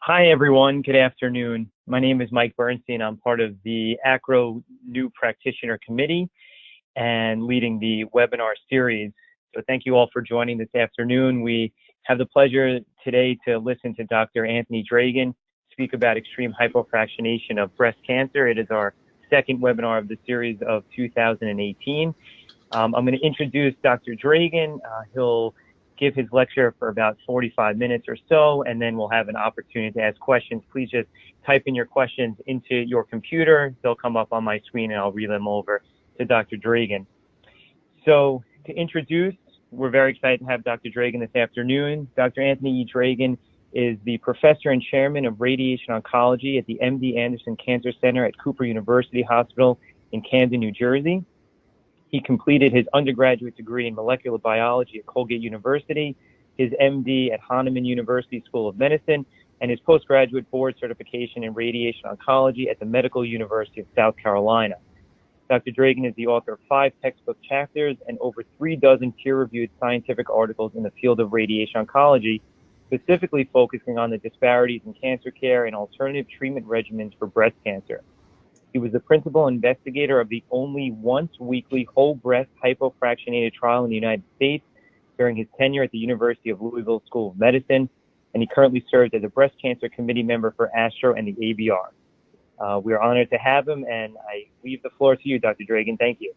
Hi, everyone. Good afternoon. My name is Mike Bernstein. I'm part of the ACRO New Practitioner Committee and leading the webinar series. So thank you all for joining this afternoon. We have the pleasure today to listen to Dr. Anthony Dragun speak about extreme hypofractionation of breast cancer. It is our second webinar of the series of 2018. I'm going to introduce Dr. Dragun. He'll give his lecture for about 45 minutes or so, and then we'll have an opportunity to ask questions. Please just type in your questions into your computer. They'll come up on my screen, and I'll read them over to Dr. Dragun. So to introduce, we're very excited to have Dr. Dragun this afternoon. Dr. Anthony E. Dragun is the professor and chairman of radiation oncology at the MD Anderson Cancer Center at Cooper University Hospital in Camden, New Jersey. He completed his undergraduate degree in molecular biology at Colgate University, his MD at Hahnemann University School of Medicine, and his postgraduate board certification in radiation oncology at the Medical University of South Carolina. Dr. Dragun is the author of 5 textbook chapters and over 36 peer-reviewed scientific articles in the field of radiation oncology, specifically focusing on the disparities in cancer care and alternative treatment regimens for breast cancer. He was the principal investigator of the only once-weekly whole breast hypofractionated trial in the United States during his tenure at the University of Louisville School of Medicine, and he currently serves as a breast cancer committee member for ASTRO and the ABR. We are honored to have him, and I leave the floor to you, Dr. Dragun. Thank you.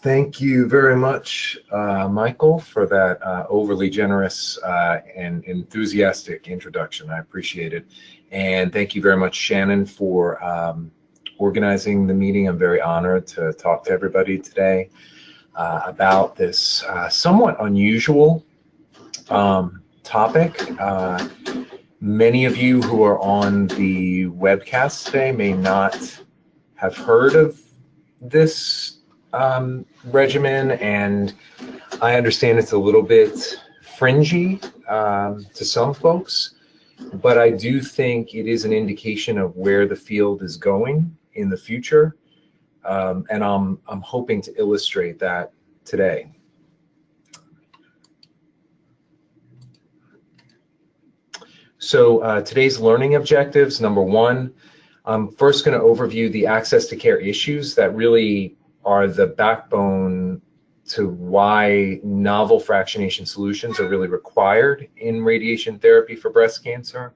Thank you very much, Michael, for that overly generous and enthusiastic introduction. I appreciate it. And thank you very much, Shannon, for organizing the meeting. I'm very honored to talk to everybody today about this somewhat unusual topic. Many of you who are on the webcast today may not have heard of this regimen, and I understand it's a little bit fringy to some folks, but I do think it is an indication of where the field is going in the future, and I'm hoping to illustrate that today. So today's learning objectives: number one, I'm first going to overview the access to care issues that really are the backbone to why novel fractionation solutions are really required in radiation therapy for breast cancer.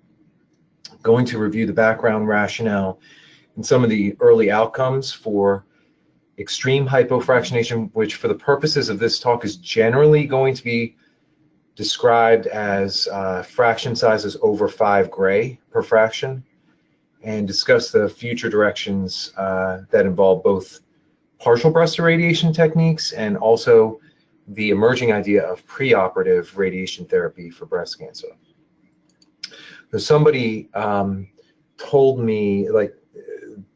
I'm going to review the background rationale and some of the early outcomes for extreme hypofractionation, which for the purposes of this talk is generally going to be described as fraction sizes over 5 gray per fraction, and discuss the future directions that involve both partial breast irradiation techniques and also the emerging idea of preoperative radiation therapy for breast cancer. So somebody told me, like,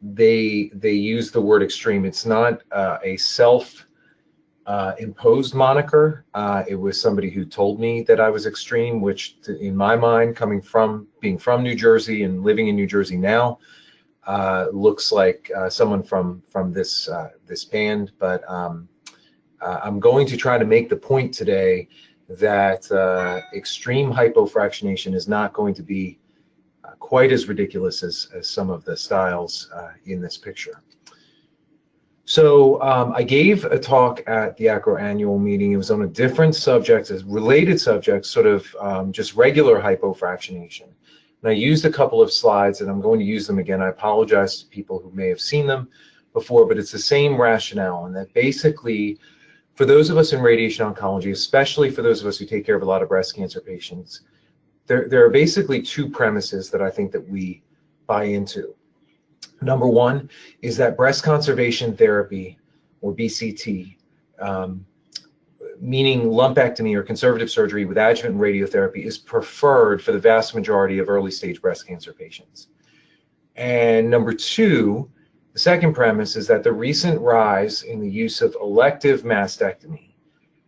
they use the word extreme. It's not a self-imposed moniker. It was somebody who told me that I was extreme, which in my mind, being from New Jersey and living in New Jersey now, looks like someone from this band, but I'm going to try to make the point today that extreme hypofractionation is not going to be quite as ridiculous as some of the styles in this picture. So I gave a talk at the ACRO annual meeting. It was on a different subject, a related subject, sort of just regular hypofractionation. And I used a couple of slides, and I'm going to use them again. I apologize to people who may have seen them before, but it's the same rationale, and that basically, for those of us in radiation oncology, especially for those of us who take care of a lot of breast cancer patients, there are basically 2 premises that I think that we buy into. Number one is that breast conservation therapy, or BCT, meaning lumpectomy or conservative surgery with adjuvant radiotherapy, is preferred for the vast majority of early stage breast cancer patients. And number 2, the second premise is that the recent rise in the use of elective mastectomy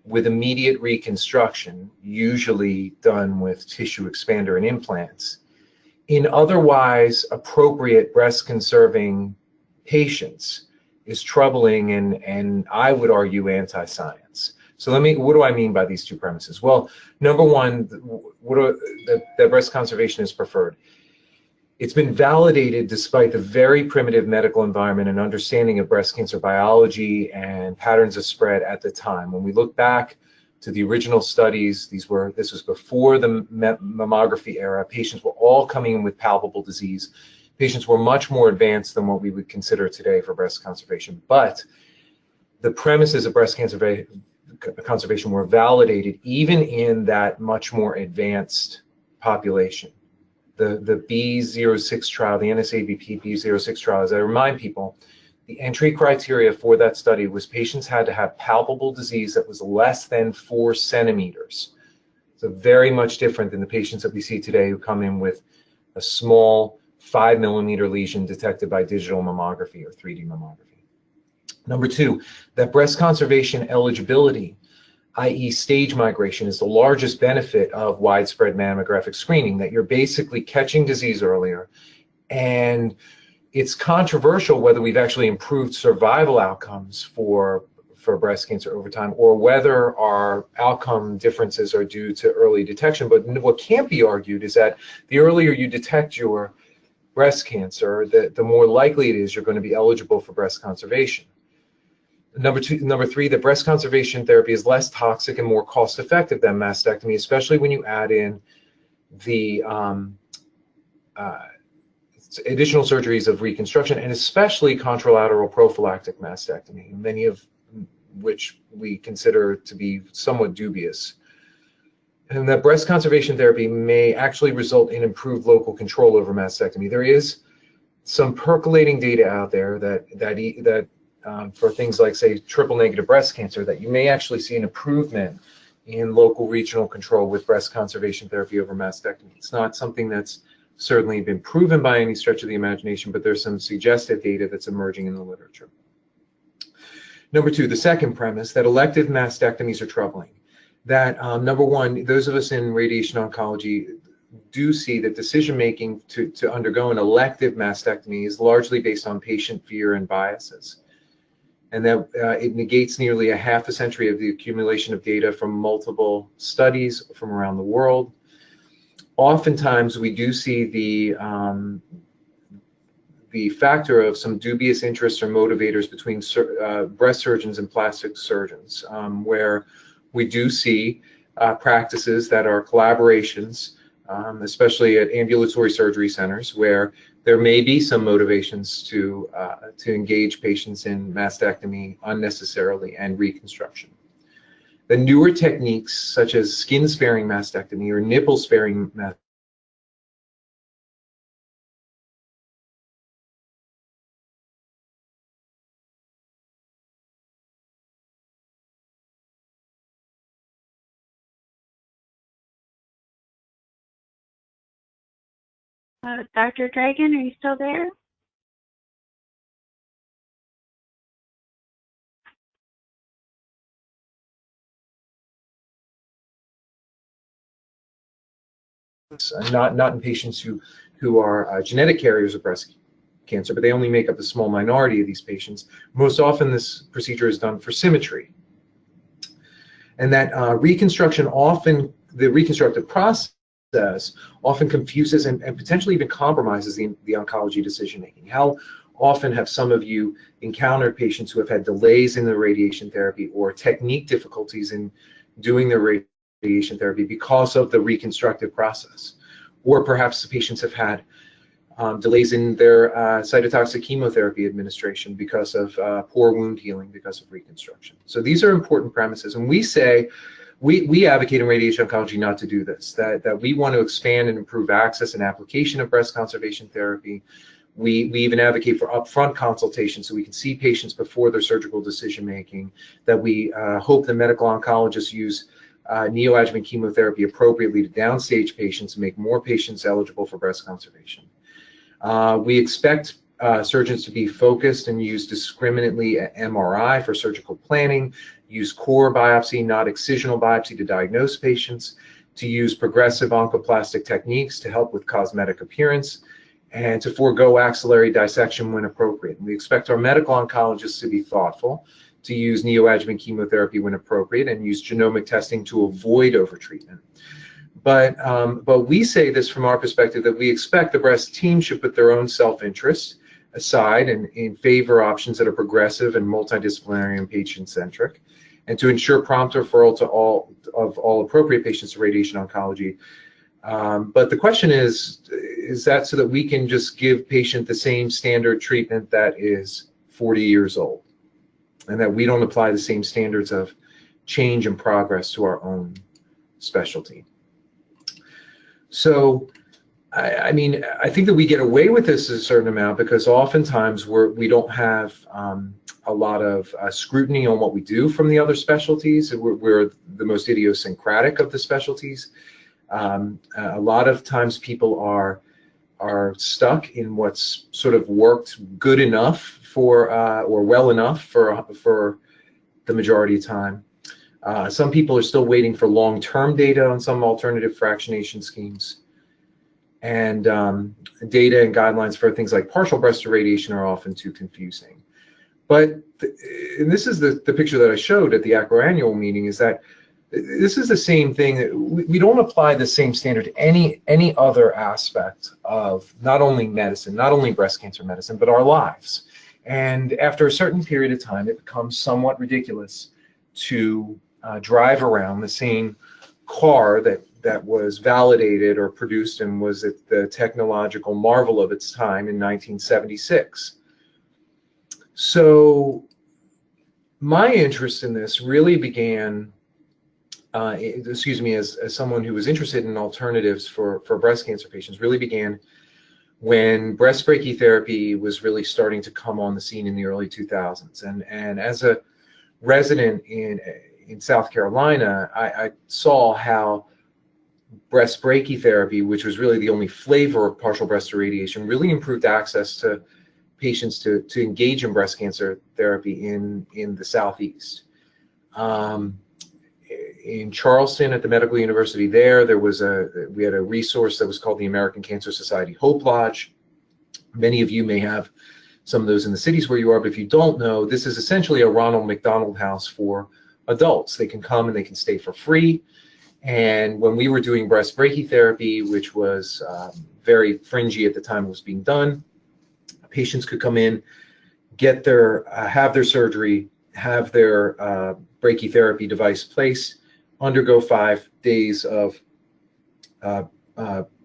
with immediate reconstruction, usually done with tissue expander and implants, in otherwise appropriate breast conserving patients is troubling and I would argue anti-science. So what do I mean by these two premises? Well, number one, that breast conservation is preferred. It's been validated despite the very primitive medical environment and understanding of breast cancer biology and patterns of spread at the time. When we look back to the original studies, this was before the mammography era. Patients were all coming in with palpable disease. Patients were much more advanced than what we would consider today for breast conservation. But the premises of breast conservation were validated even in that much more advanced population. The B06 trial, the NSABP B06 trial, as I remind people, the entry criteria for that study was patients had to have palpable disease that was less than 4 centimeters. So very much different than the patients that we see today who come in with a small 5 millimeter lesion detected by digital mammography or 3D mammography. Number two, that breast conservation eligibility, i.e. stage migration, is the largest benefit of widespread mammographic screening, that you're basically catching disease earlier. And it's controversial whether we've actually improved survival outcomes for breast cancer over time, or whether our outcome differences are due to early detection. But what can't be argued is that the earlier you detect your breast cancer, the more likely it is you're going to be eligible for breast conservation. Number three, that breast conservation therapy is less toxic and more cost-effective than mastectomy, especially when you add in the additional surgeries of reconstruction, and especially contralateral prophylactic mastectomy, many of which we consider to be somewhat dubious. And that breast conservation therapy may actually result in improved local control over mastectomy. There is some percolating data out there that for things like, say, triple-negative breast cancer, that you may actually see an improvement in local regional control with breast conservation therapy over mastectomy. It's not something that's certainly been proven by any stretch of the imagination, but there's some suggestive data that's emerging in the literature. Number two, the second premise, that elective mastectomies are troubling. That, number one, those of us in radiation oncology do see that decision-making to undergo an elective mastectomy is largely based on patient fear and biases, and that it negates nearly a half a century of the accumulation of data from multiple studies from around the world. Oftentimes, we do see the factor of some dubious interests or motivators between breast surgeons and plastic surgeons, where we do see practices that are collaborations, especially at ambulatory surgery centers, where there may be some motivations to engage patients in mastectomy unnecessarily and reconstruction. The newer techniques, such as skin-sparing mastectomy or nipple-sparing mastectomy, Dr. Dragun, are you still there? not in patients who are genetic carriers of breast cancer, but they only make up a small minority of these patients. Most often this procedure is done for symmetry. And that the reconstructive process often confuses and potentially even compromises the oncology decision-making. How often have some of you encountered patients who have had delays in the radiation therapy or technique difficulties in doing their radiation therapy because of the reconstructive process? Or perhaps the patients have had delays in their cytotoxic chemotherapy administration because of poor wound healing because of reconstruction. So these are important premises, and we say, we advocate in radiation oncology not to do this, that we want to expand and improve access and application of breast conservation therapy. We even advocate for upfront consultation so we can see patients before their surgical decision-making, that we hope the medical oncologists use neoadjuvant chemotherapy appropriately to downstage patients and make more patients eligible for breast conservation. We expect surgeons to be focused and use discriminately MRI for surgical planning, use core biopsy, not excisional biopsy, to diagnose patients, to use progressive oncoplastic techniques to help with cosmetic appearance, and to forego axillary dissection when appropriate. And we expect our medical oncologists to be thoughtful, to use neoadjuvant chemotherapy when appropriate and use genomic testing to avoid overtreatment. But we say this from our perspective, that we expect the breast team should put their own self-interest aside and in favor of options that are progressive and multidisciplinary and patient-centric, and to ensure prompt referral to all appropriate patients to radiation oncology. But the question is that so that we can just give patient the same standard treatment that is 40 years old, and that we don't apply the same standards of change and progress to our own specialty? So, I mean, I think that we get away with this a certain amount because oftentimes we don't have a lot of scrutiny on what we do from the other specialties. We're the most idiosyncratic of the specialties. A lot of times people are stuck in what's sort of worked good enough for or well enough for the majority of time. Some people are still waiting for long-term data on some alternative fractionation schemes. And data and guidelines for things like partial breast irradiation are often too confusing. But and this is the picture that I showed at the ACRO annual meeting, is that this is the same thing. That we don't apply the same standard to any other aspect of not only medicine, not only breast cancer medicine, but our lives. And after a certain period of time, it becomes somewhat ridiculous to drive around the same car that was validated or produced and was at the technological marvel of its time in 1976. So my interest in this really began, as someone who was interested in alternatives for breast cancer patients, really began when breast brachytherapy was really starting to come on the scene in the early 2000s. And as a resident in South Carolina, I saw how breast brachytherapy, which was really the only flavor of partial breast irradiation, really improved access to patients to engage in breast cancer therapy in the Southeast. In Charleston at the Medical University there was we had a resource that was called the American Cancer Society Hope Lodge. Many of you may have some of those in the cities where you are, but if you don't know, this is essentially a Ronald McDonald House for adults. They can come and they can stay for free. And when we were doing breast brachytherapy, which was very fringy at the time it was being done, patients could come in, get their have their surgery, have their brachytherapy device placed, undergo 5 days of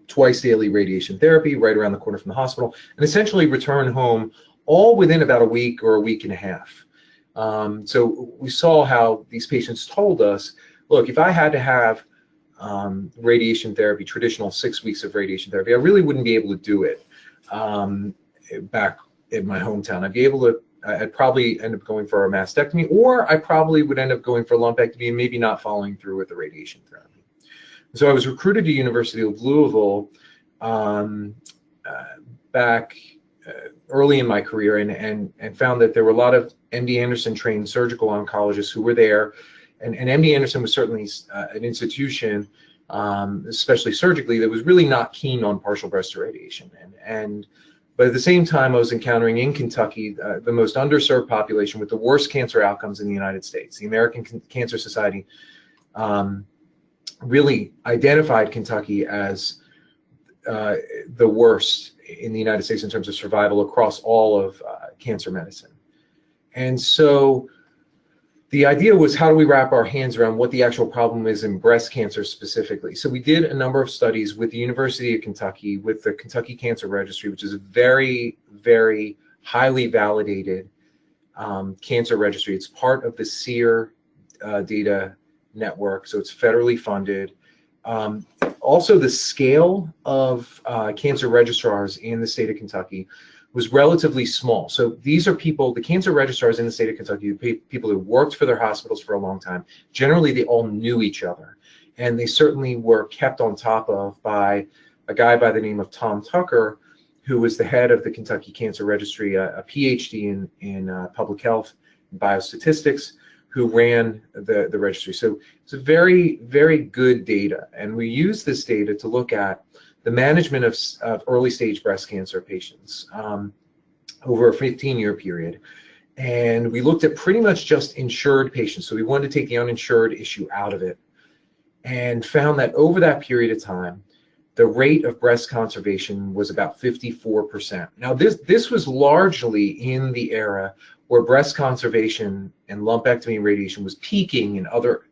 twice daily radiation therapy right around the corner from the hospital, and essentially return home all within about a week or a week and a half. So we saw how these patients told us, look, if I had to have radiation therapy, traditional 6 weeks of radiation therapy, I really wouldn't be able to do it back in my hometown. I'd probably end up going for a mastectomy, or I probably would end up going for a lumpectomy and maybe not following through with the radiation therapy. So I was recruited to University of Louisville back early in my career, and found that there were a lot of MD Anderson trained surgical oncologists who were there. And MD Anderson was certainly an institution, especially surgically, that was really not keen on partial breast irradiation. But at the same time, I was encountering in Kentucky the most underserved population with the worst cancer outcomes in the United States. The American Cancer Society really identified Kentucky as the worst in the United States in terms of survival across all of cancer medicine. And so the idea was, how do we wrap our hands around what the actual problem is in breast cancer specifically? So we did a number of studies with the University of Kentucky, with the Kentucky Cancer Registry, which is a very, very highly validated cancer registry. It's part of the SEER data network, so it's federally funded. Also, the scale of cancer registrars in the state of Kentucky was relatively small. So these are people, the cancer registrars in the state of Kentucky, people who worked for their hospitals for a long time. Generally, they all knew each other, and they certainly were kept on top of by a guy by the name of Tom Tucker, who was the head of the Kentucky Cancer Registry, a PhD in public health and biostatistics, who ran the registry. So it's a very, very good data, and we use this data to look at the management of early stage breast cancer patients over a 15-year period. And we looked at pretty much just insured patients. So we wanted to take the uninsured issue out of it, and found that over that period of time, the rate of breast conservation was about 54%. Now, this was largely in the era where breast conservation and lumpectomy radiation was peaking in other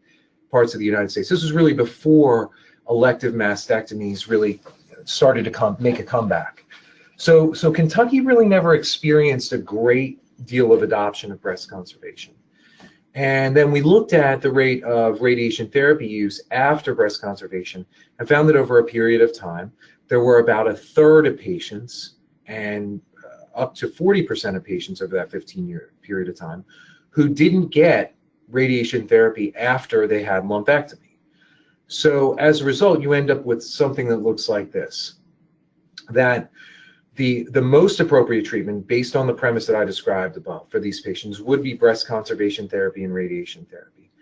parts of the United States. This was really before elective mastectomies really started to make a comeback. So Kentucky really never experienced a great deal of adoption of breast conservation. And then we looked at the rate of radiation therapy use after breast conservation and found that over a period of time, there were about a third of patients and up to 40% of patients over that 15-year period of time who didn't get radiation therapy after they had lumpectomy. So as a result, you end up with something that looks like this, that the most appropriate treatment, based on the premise that I described above for these patients, would be breast conservation therapy and radiation therapy.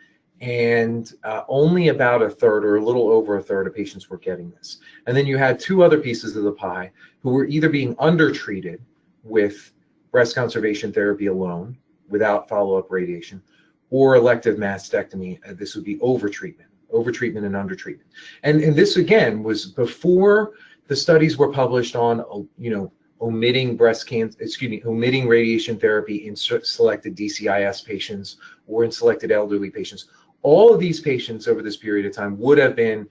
And only about a third, or a little over a third, of patients were getting this. And then you had two other pieces of the pie who were either being undertreated with breast conservation therapy alone, without follow-up radiation, or elective mastectomy. This would be overtreatment and undertreatment. And this, again, was before the studies were published on, omitting omitting radiation therapy in selected DCIS patients or in selected elderly patients. All of these patients over this period of time would have been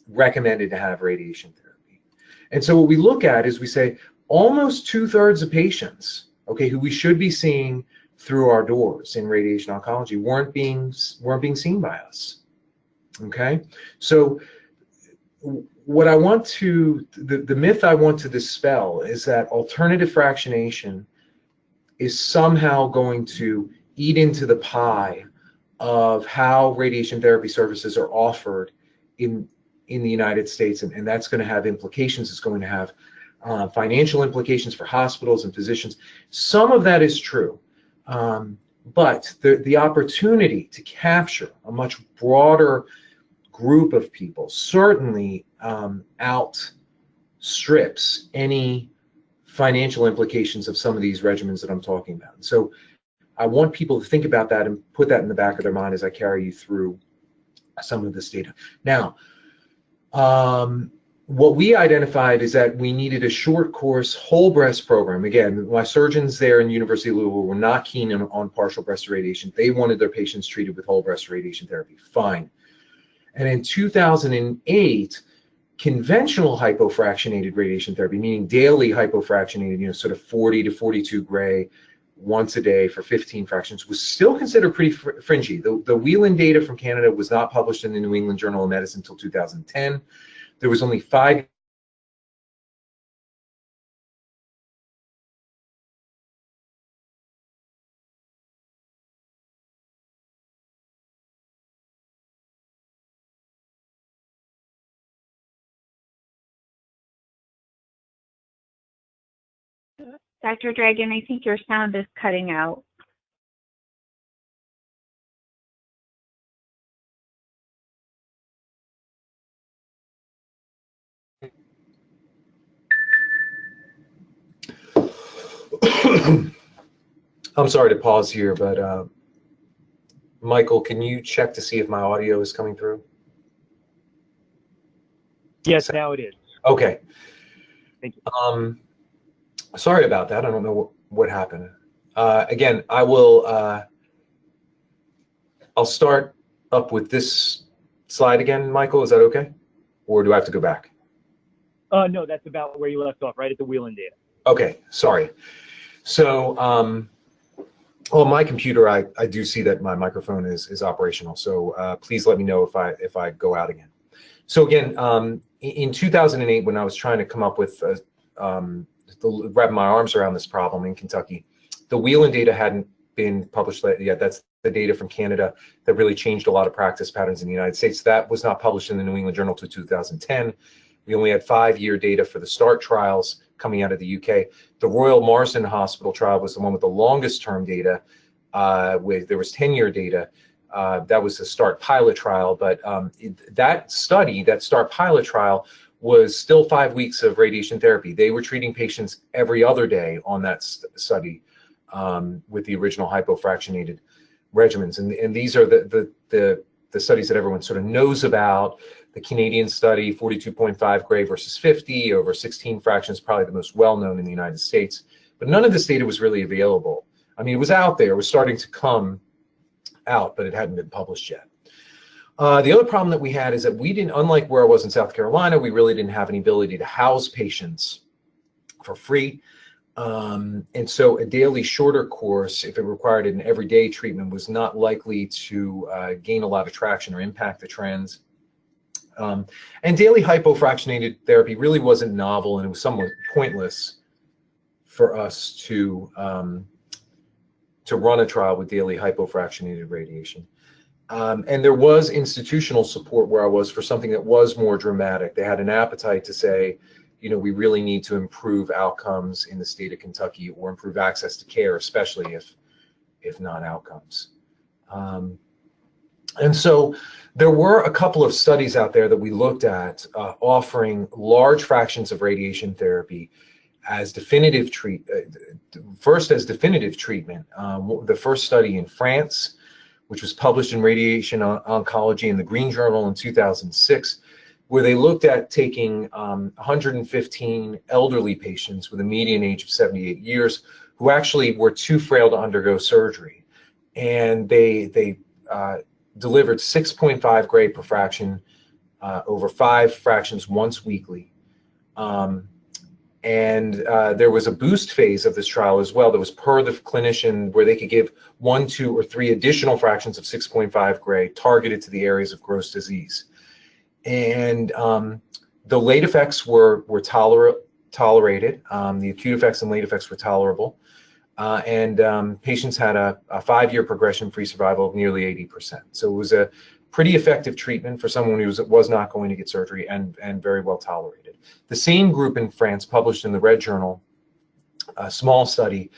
recommended to have radiation therapy. And so what we look at is we say almost 2/3 of patients, okay, who we should be seeing through our doors in radiation oncology weren't being seen by us. Okay, so what I want to, the myth I want to dispel is that alternative fractionation is somehow going to eat into the pie of how radiation therapy services are offered in the United States, and that's going to have implications. It's going to have financial implications for hospitals and physicians. Some of that is true, but the opportunity to capture a much broader group of people certainly outstrips any financial implications of some of these regimens that I'm talking about. And so I want people to think about that and put that in the back of their mind as I carry you through some of this data. Now, what we identified is that we needed a short course whole breast program. Again, my surgeons there in the University of Louisville were not keen on partial breast irradiation. They wanted their patients treated with whole breast radiation therapy. Fine. And in 2008, conventional hypofractionated radiation therapy, meaning daily hypofractionated, sort of 40 to 42 gray once a day for 15 fractions, was still considered pretty fringy. The Whelan data from Canada was not published in the New England Journal of Medicine until 2010. There was only 5 Dr. Dragun, I think your sound is cutting out. I'm sorry to pause here, but Michael, can you check to see if my audio is coming through? Yes, now it is. Okay. Thank you. Sorry about that. I don't know what happened. Again, I'll start up with this slide again, Michael. Is that okay? Or do I have to go back? No, that's about where you left off, right at the Whelan data. Okay, sorry. So, on my computer, I do see that my microphone is operational. So please let me know if I go out again. So again, in 2008, when I was trying to come up with wrap my arms around this problem in Kentucky, the Whelan data hadn't been published yet. That's the data from Canada that really changed a lot of practice patterns in the United States. That was not published in the New England Journal until 2010. We only had 5-year data for the START trials coming out of the UK. The Royal Marsden Hospital trial was the one with the longest term data. There was 10-year data. That was the START pilot trial, but that START pilot trial was still 5 weeks of radiation therapy. They were treating patients every other day on that study. with the original hypofractionated regimens. And these are the studies that everyone sort of knows about. The Canadian study, 42.5 gray versus 50 over 16 fractions, probably the most well-known in the United States. But none of this data was really available. I mean, it was out there, it was starting to come out, but it hadn't been published yet. The other problem that we had is that we didn't, unlike where I was in South Carolina, we really didn't have any ability to house patients for free. And so a daily shorter course, if it required an everyday treatment, was not likely to gain a lot of traction or impact the trends. And daily hypofractionated therapy really wasn't novel, and it was somewhat pointless for us to run a trial with daily hypofractionated radiation. And there was institutional support where I was for something that was more dramatic. They had an appetite to say, you know, we really need to improve outcomes in the state of Kentucky, or improve access to care, especially if not outcomes. And so there were a couple of studies out there that we looked at offering large fractions of radiation therapy as definitive treatment. The first study in France, which was published in Radiation Oncology in the Green Journal in 2006, where they looked at taking 115 elderly patients with a median age of 78 years who actually were too frail to undergo surgery. And they delivered 6.5 gray per fraction over 5 fractions once weekly. And there was a boost phase of this trial as well that was per the clinician, where they could give 1, 2, or 3 additional fractions of 6.5 gray targeted to the areas of gross disease. And the late effects were tolerated. The acute effects and late effects were tolerable. And patients had a 5-year progression-free survival of nearly 80%. So it was a pretty effective treatment for someone who was not going to get surgery, and very well tolerated. The same group in France published in the Red Journal a small study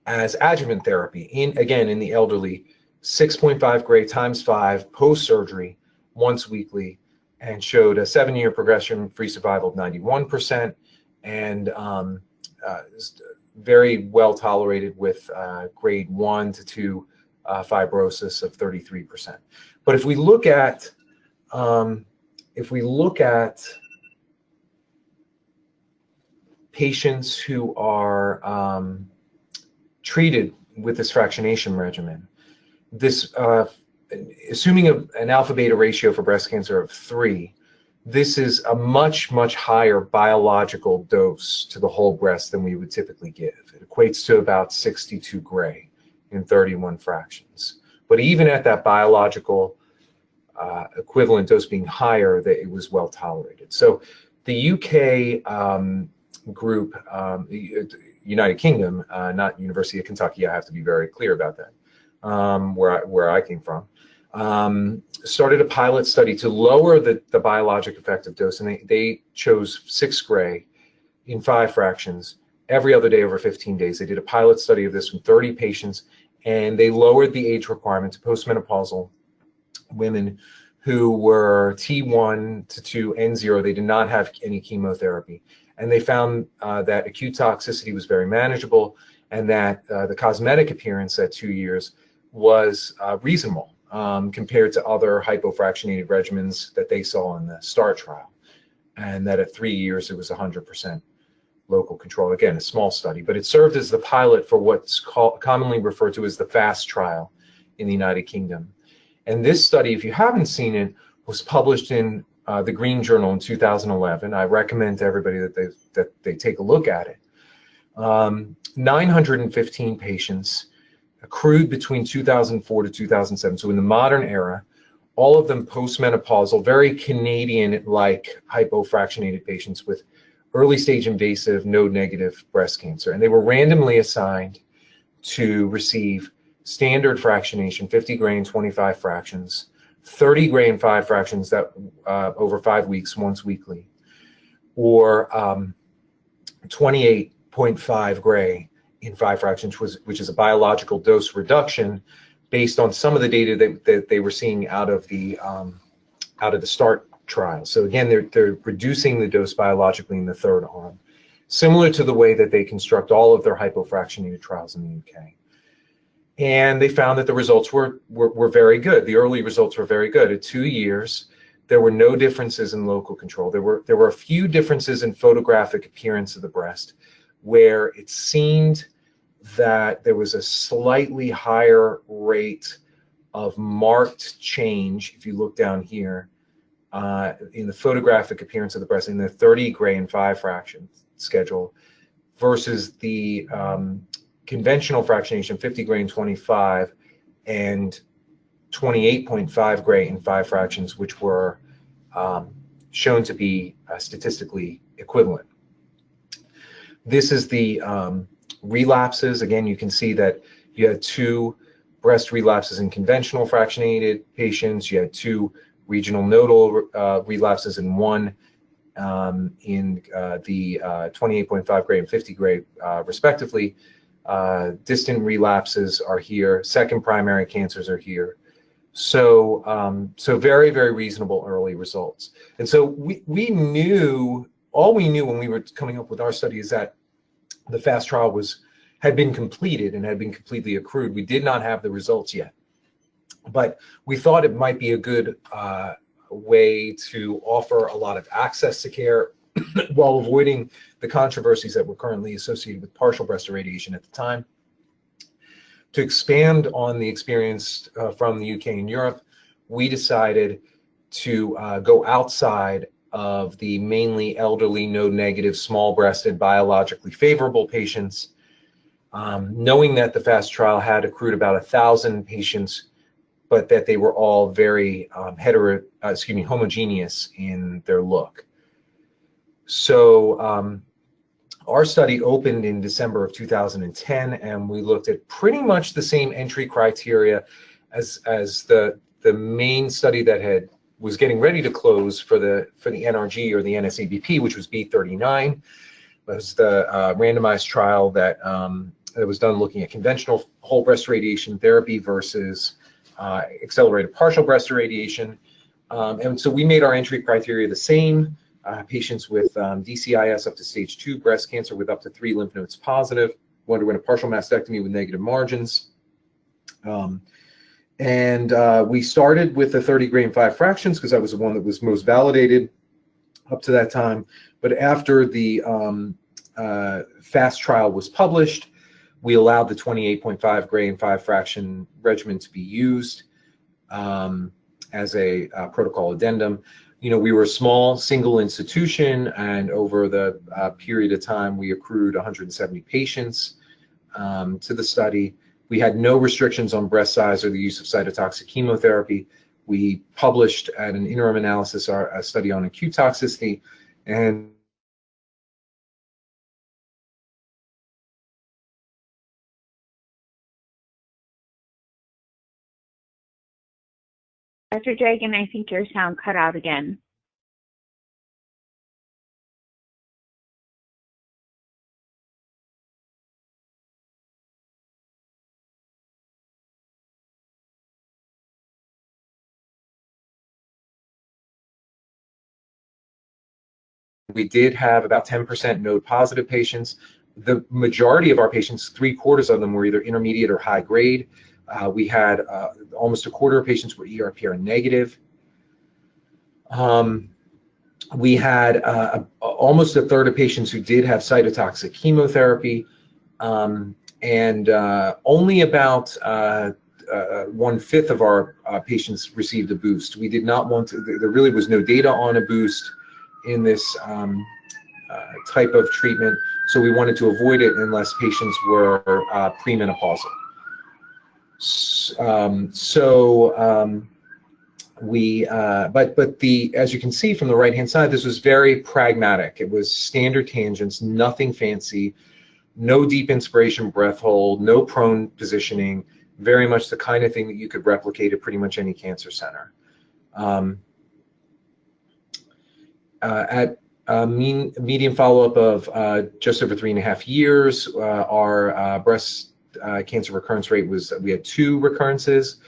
as adjuvant therapy, again in the elderly, 6.5 gray times 5 post-surgery once weekly, and showed a 7-year progression-free survival of 91%, and very well tolerated with grade 1 to 2 fibrosis of 33%. But if we look at patients who are treated with this fractionation regimen, this assuming an alpha beta ratio for breast cancer of 3, this is a much, much higher biological dose to the whole breast than we would typically give. It equates to about 62 gray in 31 fractions. But even at that biological equivalent dose being higher, that it was well tolerated. So the UK group, United Kingdom, not University of Kentucky, I have to be very clear about that, where I came from, started a pilot study to lower the biologic effective dose, and they chose 6 gray in 5 fractions every other day over 15 days. They did a pilot study of this with 30 patients, and they lowered the age requirement to postmenopausal women who were T1 to 2 N0. They did not have any chemotherapy, and they found that acute toxicity was very manageable, and that the cosmetic appearance at 2 years was reasonable compared to other hypofractionated regimens that they saw in the STAR trial, and that at 3 years it was 100% local control. Again, a small study, but it served as the pilot for what's commonly referred to as the FAST trial in the United Kingdom. And this study, if you haven't seen it, was published in the Green Journal in 2011. I recommend to everybody that they take a look at it. 915 patients accrued between 2004 to 2007. So in the modern era, all of them postmenopausal, very Canadian-like hypofractionated patients with early stage invasive node-negative breast cancer. And they were randomly assigned to receive standard fractionation, 50 gray and 25 fractions, 30 gray and 5 fractions that over 5 weeks, once weekly, or 28.5 gray in 5 fractions, which is a biological dose reduction based on some of the data that they were seeing out of the START trial. So again, they're reducing the dose biologically in the third arm. similar to the way that they construct all of their hypofractionated trials in the UK. And they found that the results were very good. The early results were very good. At 2 years, there were no differences in local control. There were a few differences in photographic appearance of the breast, where it seemed that there was a slightly higher rate of marked change, if you look down here, in the photographic appearance of the breast in the 30 gray and 5 fraction schedule versus the conventional fractionation, 50 gray and 25, and 28.5 gray and 5 fractions, which were shown to be statistically equivalent. This is the relapses. Again, you can see that you had 2 breast relapses in conventional fractionated patients. You had 2 regional nodal relapses and 1 in the 28.5 gray and 50 gray, respectively. Distant relapses are here. Second primary cancers are here. So, so very, very reasonable early results. And so we knew, all we knew when we were coming up with our study is that the FAST trial had been completed and had been completely accrued. We did not have the results yet, but we thought it might be a good way to offer a lot of access to care while avoiding the controversies that were currently associated with partial breast irradiation at the time. To expand on the experience from the UK and Europe, we decided to go outside of the mainly elderly, node-negative, small-breasted, biologically favorable patients, knowing that the FAST trial had accrued about 1,000 patients, but that they were all very homogeneous in their look. So our study opened in December of 2010, and we looked at pretty much the same entry criteria as the main study that was getting ready to close for the NRG or the NSABP, which was B39. It was the randomized trial that was done looking at conventional whole breast radiation therapy versus accelerated partial breast irradiation. And so we made our entry criteria the same. Patients with DCIS up to stage 2 breast cancer with up to 3 lymph nodes positive, who underwent a partial mastectomy with negative margins. We started with the 30 gray and 5 fractions because that was the one that was most validated up to that time. But after the FAST trial was published, we allowed the 28.5 gray and 5 fraction regimen to be used as a protocol addendum. You know, we were a small single institution, and over the period of time, we accrued 170 patients to the study. We had no restrictions on breast size or the use of cytotoxic chemotherapy. We published at an interim analysis a study on acute toxicity, and Dr. Dragun, I think your sound cut out again. we did have about 10% node positive patients. The majority of our patients, 3/4 of them, were either intermediate or high grade. We had almost a quarter of patients were ER/PR negative. We had almost a third of patients who did have cytotoxic chemotherapy, and only about 1/5 of our patients received a boost. We did not want to, there really was no data on a boost in this type of treatment, so we wanted to avoid it unless patients were premenopausal. But as you can see from the right-hand side, this was very pragmatic. It was standard tangents, nothing fancy, no deep inspiration breath hold, no prone positioning, very much the kind of thing that you could replicate at pretty much any cancer center. At median follow-up of just over 3.5 years, our breast cancer recurrence rate was, we had 2 recurrences,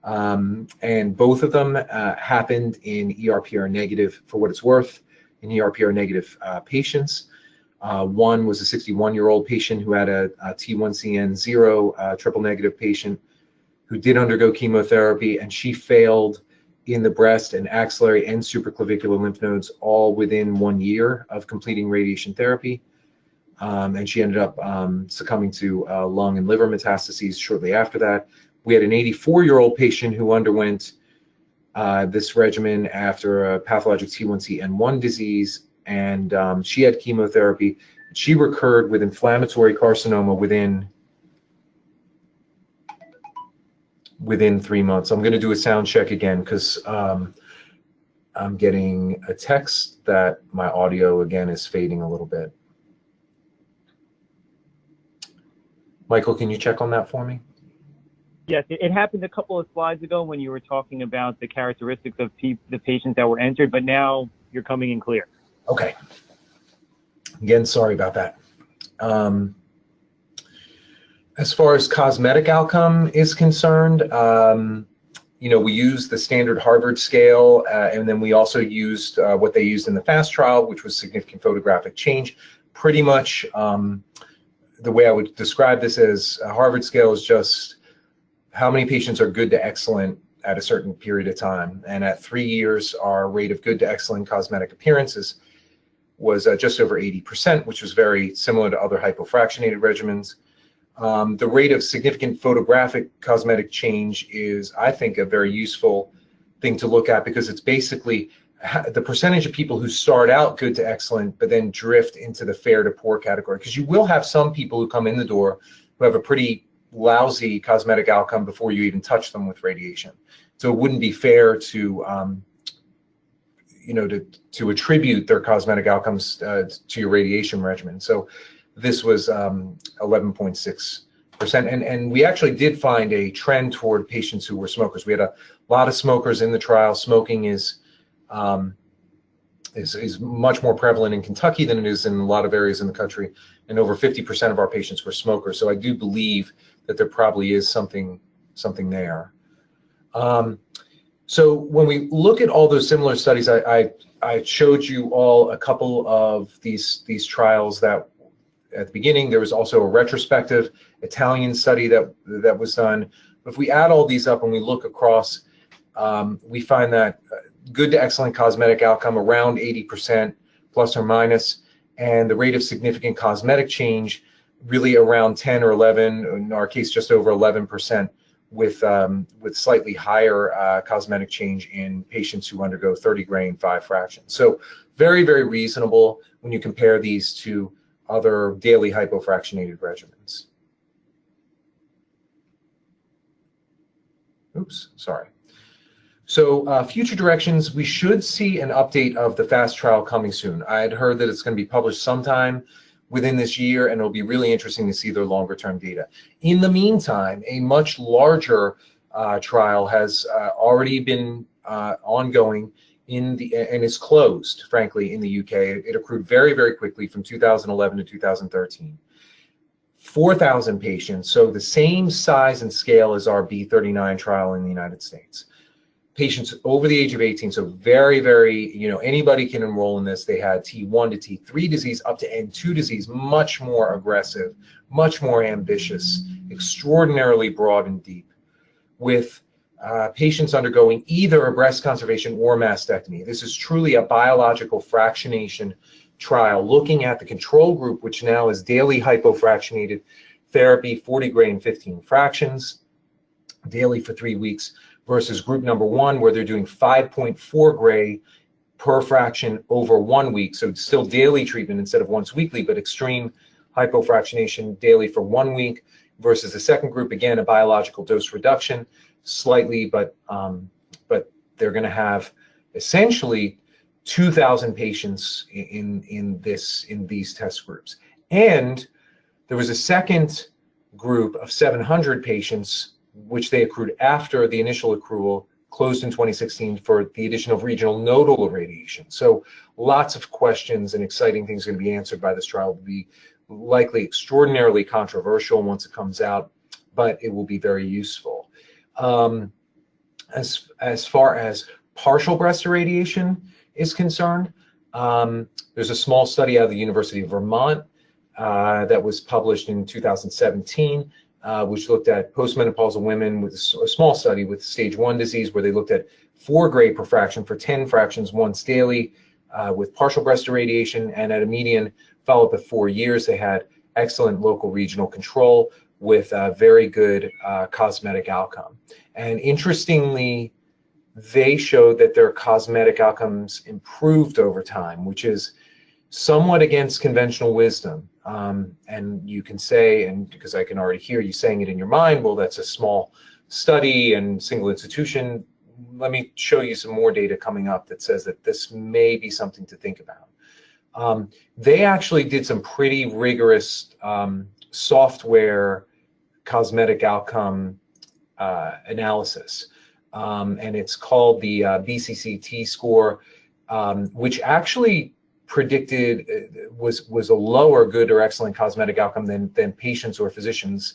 and both of them happened in ER/PR negative, for what it's worth, in ER/PR negative patients. One was a 61-year-old patient who had a T1CN0 triple negative patient who did undergo chemotherapy, and she failed in the breast and axillary and supraclavicular lymph nodes all within 1 year of completing radiation therapy. And she ended up succumbing to lung and liver metastases shortly after that. We had an 84-year-old patient who underwent this regimen after a pathologic T1CN1 disease, and she had chemotherapy. She recurred with inflammatory carcinoma within 3 months. I'm going to do a sound check again because I'm getting a text that my audio again is fading a little bit. Michael, can you check on that for me? Yes, it happened a couple of slides ago when you were talking about the characteristics of the patients that were entered, but now you're coming in clear. Okay. Again, sorry about that. As far as cosmetic outcome is concerned, you know, we used the standard Harvard scale, and then we also used what they used in the FAST trial, which was significant photographic change. Pretty much the way I would describe this as a Harvard scale is just how many patients are good to excellent at a certain period of time. And at 3 years, our rate of good to excellent cosmetic appearances was just over 80%, which was very similar to other hypofractionated regimens. The rate of significant photographic cosmetic change is, I think, a very useful thing to look at because it's basically the percentage of people who start out good to excellent but then drift into the fair to poor category. Because you will have some people who come in the door who have a pretty lousy cosmetic outcome before you even touch them with radiation. So it wouldn't be fair to you know, to attribute their cosmetic outcomes to your radiation regimen. So this was 11.6%, and we actually did find a trend toward patients who were smokers. We had a lot of smokers in the trial. Smoking is much more prevalent in Kentucky than it is in a lot of areas in the country, and over 50% of our patients were smokers. So I do believe that there probably is something there. So when we look at all those similar studies, I showed you all a couple of these trials that at the beginning. There was also a retrospective Italian study that was done. But if we add all these up and we look across, we find that good to excellent cosmetic outcome around 80% plus or minus, and the rate of significant cosmetic change really around 10 or 11, in our case just over 11%, with slightly higher cosmetic change in patients who undergo 30 gray and 5 fractions. So very, very reasonable when you compare these to other daily hypofractionated regimens. Oops, sorry. So future directions, we should see an update of the FAST trial coming soon. I had heard that it's going to be published sometime within this year, and it'll be really interesting to see their longer term data. In the meantime, a much larger trial has already been ongoing and is closed, frankly, in the UK. It accrued very, very quickly from 2011 to 2013. 4,000 patients, so the same size and scale as our B39 trial in the United States. Patients over the age of 18, so very, very, you know, anybody can enroll in this. They had T1 to T3 disease up to N2 disease, much more aggressive, much more ambitious, extraordinarily broad and deep, with patients undergoing either a breast conservation or mastectomy. This is truly a biological fractionation trial looking at the control group, which now is daily hypofractionated therapy, 40 gray and 15 fractions, daily for 3 weeks, versus group number 1, where they're doing 5.4 gray per fraction over 1 week. So it's still daily treatment instead of once weekly, but extreme hypofractionation daily for 1 week, versus the second group, again, a biological dose reduction, slightly, but they're going to have essentially 2,000 patients in these test groups. And there was a second group of 700 patients, which they accrued after the initial accrual closed in 2016 for the addition of regional nodal irradiation. So lots of questions and exciting things are going to be answered by this trial. It will be likely extraordinarily controversial once it comes out, but it will be very useful. As far as partial breast irradiation is concerned, There's a small study out of the University of Vermont that was published in 2017, which looked at postmenopausal women with a small study with stage 1 disease, where they looked at 4-gray perfraction for 10 fractions once daily with partial breast irradiation, and at a median follow-up of 4 years, they had excellent local regional control with a very good cosmetic outcome. And interestingly, they showed that their cosmetic outcomes improved over time, which is somewhat against conventional wisdom. And you can say, and because I can already hear you saying it in your mind, well, that's a small study and single institution. Let me show you some more data coming up that says that this may be something to think about. They actually did some pretty rigorous software cosmetic outcome analysis. And it's called the BCCT score, which actually predicted was a lower good or excellent cosmetic outcome than patients or physicians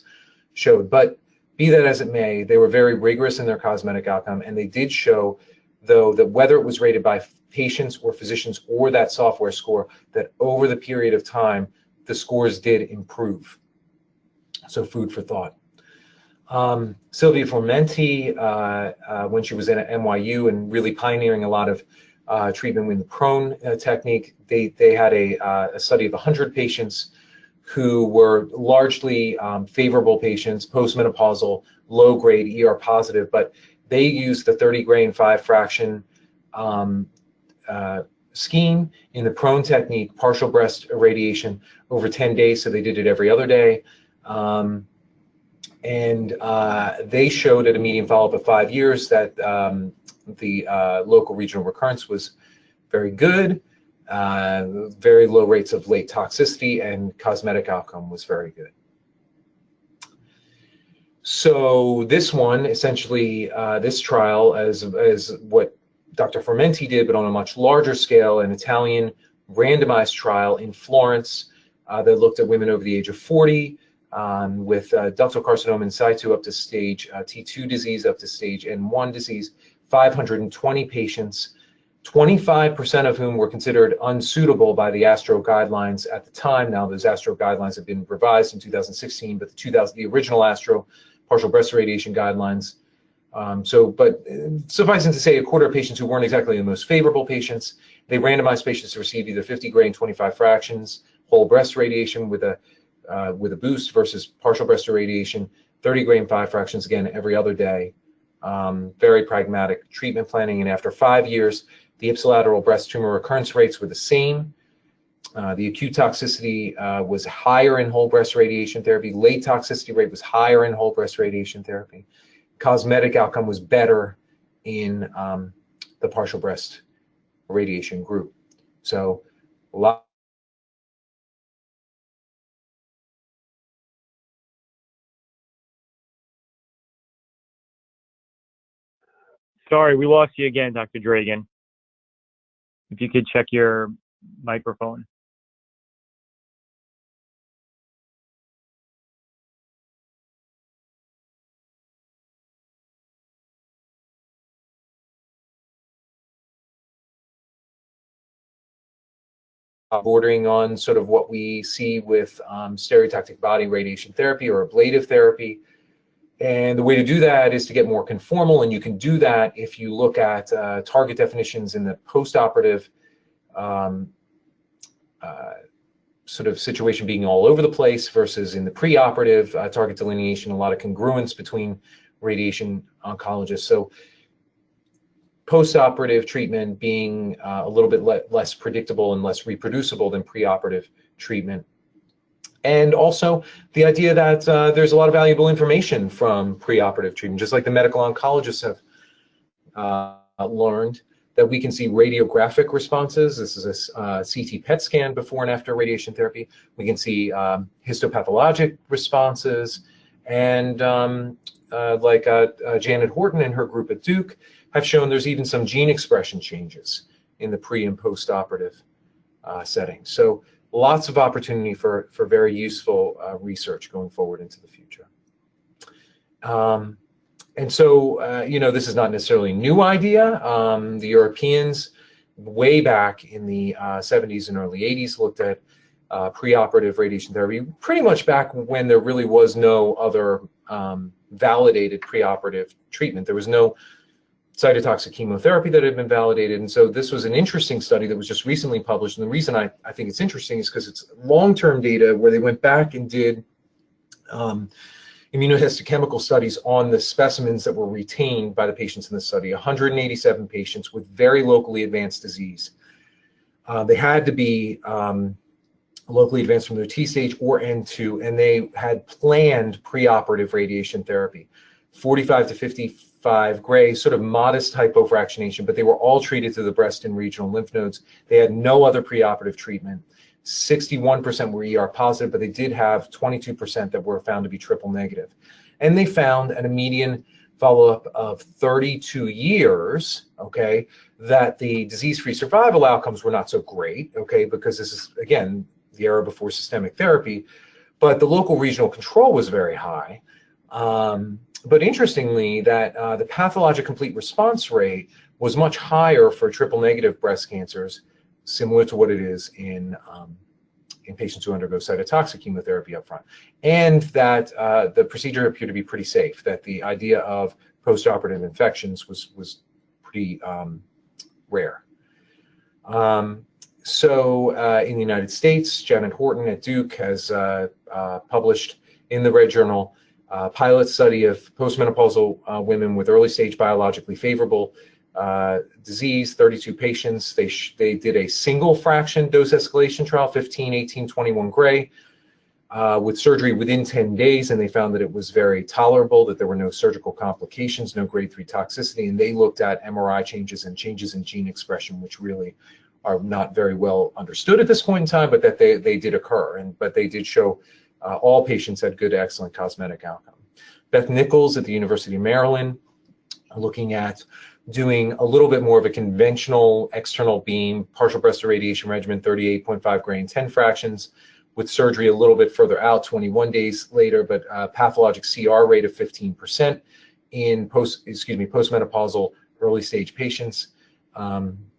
showed. But be that as it may, they were very rigorous in their cosmetic outcome, and they did show, though, that whether it was rated by patients or physicians or that software score, that over the period of time, the scores did improve. So food for thought. Sylvia Formenti, when she was at NYU and really pioneering a lot of treatment with the prone technique, they had a study of 100 patients who were largely favorable patients, postmenopausal, low-grade, ER positive, but they used the 30-gray and 5-fraction scheme in the prone technique, partial breast irradiation over 10 days, so they did it every other day. And they showed at a median follow-up of 5 years that the local regional recurrence was very good, very low rates of late toxicity, and cosmetic outcome was very good. So this one, essentially, this trial, as what Dr. Formenti did, but on a much larger scale, an Italian randomized trial in Florence that looked at women over the age of 40 with ductal carcinoma in situ up to stage T2 disease, up to stage N1 disease, 520 patients, 25% of whom were considered unsuitable by the ASTRO guidelines at the time. Now those ASTRO guidelines have been revised in 2016, but the original ASTRO partial breast irradiation guidelines. But suffice it to say, a quarter of patients who weren't exactly the most favorable patients, they randomized patients to receive either 50 gray and 25 fractions, whole breast radiation with a boost versus partial breast irradiation, 30 gray and 5 fractions, again, every other day. Very pragmatic treatment planning, and after 5 years, the ipsilateral breast tumor recurrence rates were the same. The acute toxicity was higher in whole breast radiation therapy. Late toxicity rate was higher in whole breast radiation therapy. Cosmetic outcome was better in the partial breast radiation group. So a lot. Sorry, we lost you again, Dr. Dragun. If you could check your microphone. Bordering on sort of what we see with stereotactic body radiation therapy or ablative therapy. And the way to do that is to get more conformal, and you can do that if you look at target definitions in the postoperative sort of situation being all over the place versus in the preoperative target delineation, a lot of congruence between radiation oncologists. So postoperative treatment being a little bit less predictable and less reproducible than preoperative treatment. And also the idea that there's a lot of valuable information from preoperative treatment, just like the medical oncologists have learned that we can see radiographic responses. This is a CT PET scan before and after radiation therapy. We can see histopathologic responses, and like Janet Horton and her group at Duke have shown there's even some gene expression changes in the pre and post-operative setting. So lots of opportunity for very useful research going forward into the future. And so, you know, this is not necessarily a new idea. The Europeans way back in the 70s and early 80s, looked at preoperative radiation therapy, pretty much back when there really was no other validated preoperative treatment. There was no cytotoxic chemotherapy that had been validated. And so this was an interesting study that was just recently published. And the reason I think it's interesting is because it's long-term data where they went back and did immunohistochemical studies on the specimens that were retained by the patients in the study, 187 patients with very locally advanced disease. They had to be locally advanced from their T stage or N2, and they had planned preoperative radiation therapy, 45 to 55 gray, sort of modest hypofractionation, but they were all treated to the breast and regional lymph nodes. They had no other preoperative treatment. 61% were ER positive, but they did have 22% that were found to be triple negative. And they found at a median follow-up of 32 years, okay, that the disease-free survival outcomes were not so great, okay, because this is, again, the era before systemic therapy, but the local regional control was very high. But interestingly, that the pathologic complete response rate was much higher for triple negative breast cancers, similar to what it is in patients who undergo cytotoxic chemotherapy up front, and that the procedure appeared to be pretty safe, that the idea of postoperative infections was pretty rare. So in the United States, Janet Horton at Duke has published in the Red Journal a pilot study of postmenopausal women with early stage biologically favorable disease, 32 patients. They did a single fraction dose escalation trial, 15, 18, 21 gray, with surgery within 10 days, and they found that it was very tolerable, that there were no surgical complications, no grade 3 toxicity, and they looked at MRI changes and changes in gene expression, which really are not very well understood at this point in time, but that they did occur, but they did show all patients had good, excellent cosmetic outcome. Beth Nichols at the University of Maryland, looking at doing a little bit more of a conventional external beam partial breast irradiation regimen, 38.5 gray and 10 fractions, with surgery a little bit further out, 21 days later, but pathologic CR rate of 15% in postmenopausal early stage patients,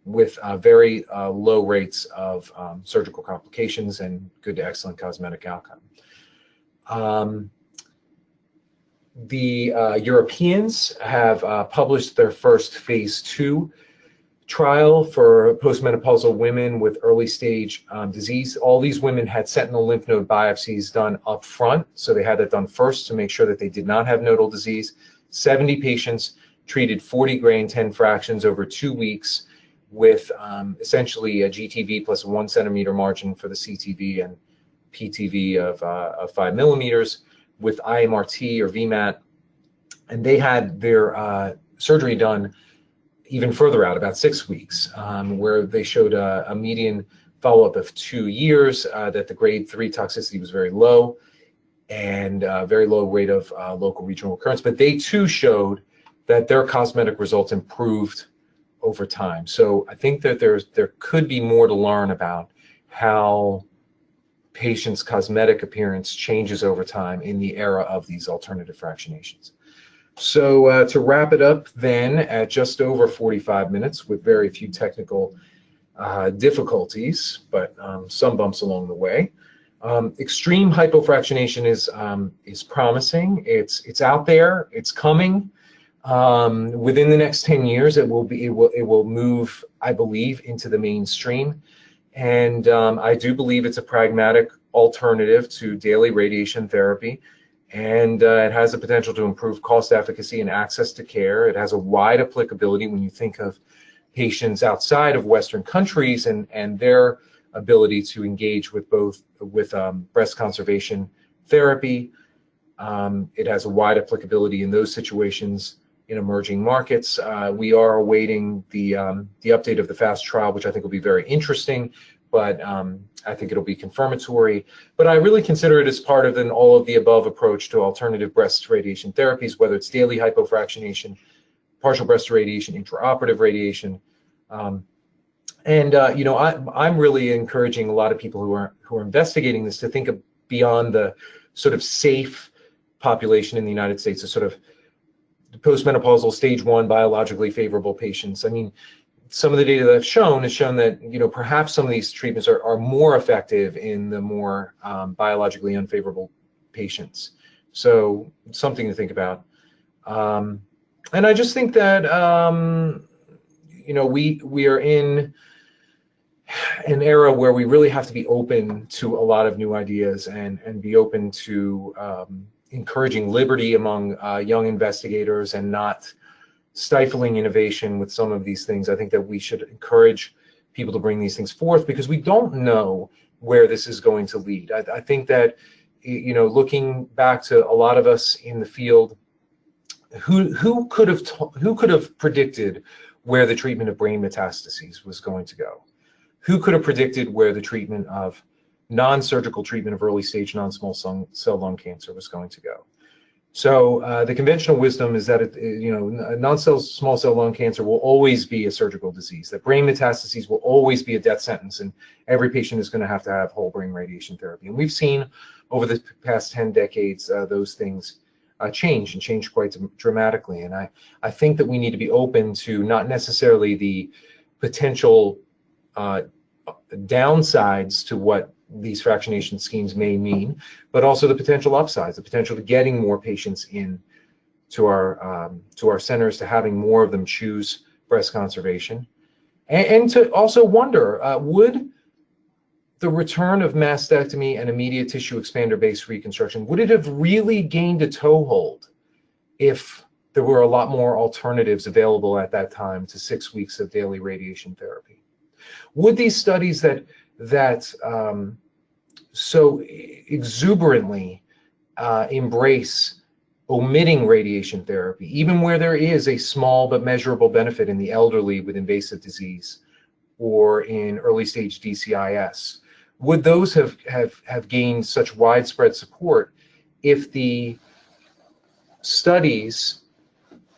with very low rates of surgical complications and good to excellent cosmetic outcome. The Europeans have published their first phase 2 trial for postmenopausal women with early stage disease. All these women had sentinel lymph node biopsies done up front, so they had that done first to make sure that they did not have nodal disease. 70 patients treated 40 gray and 10 fractions over 2 weeks with essentially a GTV plus a 1 centimeter margin for the CTV and PTV of 5 millimeters with IMRT or VMAT, and they had their surgery done even further out, about 6 weeks, where they showed a median follow-up of 2 years, that the grade 3 toxicity was very low and very low rate of local regional occurrence, but they too showed that their cosmetic results improved over time. So I think that there could be more to learn about how patients' cosmetic appearance changes over time in the era of these alternative fractionations. So to wrap it up then, at just over 45 minutes with very few technical difficulties, but some bumps along the way. Extreme hypofractionation is promising. It's out there. It's coming. Within the next 10 years, it will move, I believe, into the mainstream. And I do believe it's a pragmatic alternative to daily radiation therapy. And it has the potential to improve cost efficacy and access to care. It has a wide applicability when you think of patients outside of Western countries and their ability to engage with breast conservation therapy. It has a wide applicability in those situations in emerging markets. We are awaiting the update of the FAST trial, which I think will be very interesting, but I think it'll be confirmatory. But I really consider it as part of an all-of-the-above approach to alternative breast radiation therapies, whether it's daily hypofractionation, partial breast irradiation, intraoperative radiation. You know, I'm really encouraging a lot of people who are investigating this to think of beyond the sort of safe population in the United States, the sort of postmenopausal stage 1 biologically favorable patients. I mean, some of the data that I've shown has shown that, you know, perhaps some of these treatments are more effective in the more biologically unfavorable patients. So something to think about. And I just think that, you know, we are in an era where we really have to be open to a lot of new ideas and be open to encouraging liberty among young investigators and not stifling innovation with some of these things. I think that we should encourage people to bring these things forth because we don't know where this is going to lead. I think that, you know, looking back to a lot of us in the field, who could have predicted where the treatment of brain metastases was going to go? Who could have predicted where the treatment of non-surgical treatment of early stage non-small cell lung cancer was going to go? So the conventional wisdom is that you know, non-small cell lung cancer will always be a surgical disease, that brain metastases will always be a death sentence, and every patient is going to have whole brain radiation therapy. And we've seen over the past 10 decades those things change quite dramatically. And I think that we need to be open to not necessarily the potential downsides to what these fractionation schemes may mean, but also the potential upsides, the potential to getting more patients in to our centers, to having more of them choose breast conservation, and to also wonder, would the return of mastectomy and immediate tissue expander-based reconstruction, would it have really gained a toehold if there were a lot more alternatives available at that time to 6 weeks of daily radiation therapy? Would these studies that so exuberantly embrace omitting radiation therapy, even where there is a small but measurable benefit in the elderly with invasive disease or in early stage DCIS, would those have gained such widespread support if the studies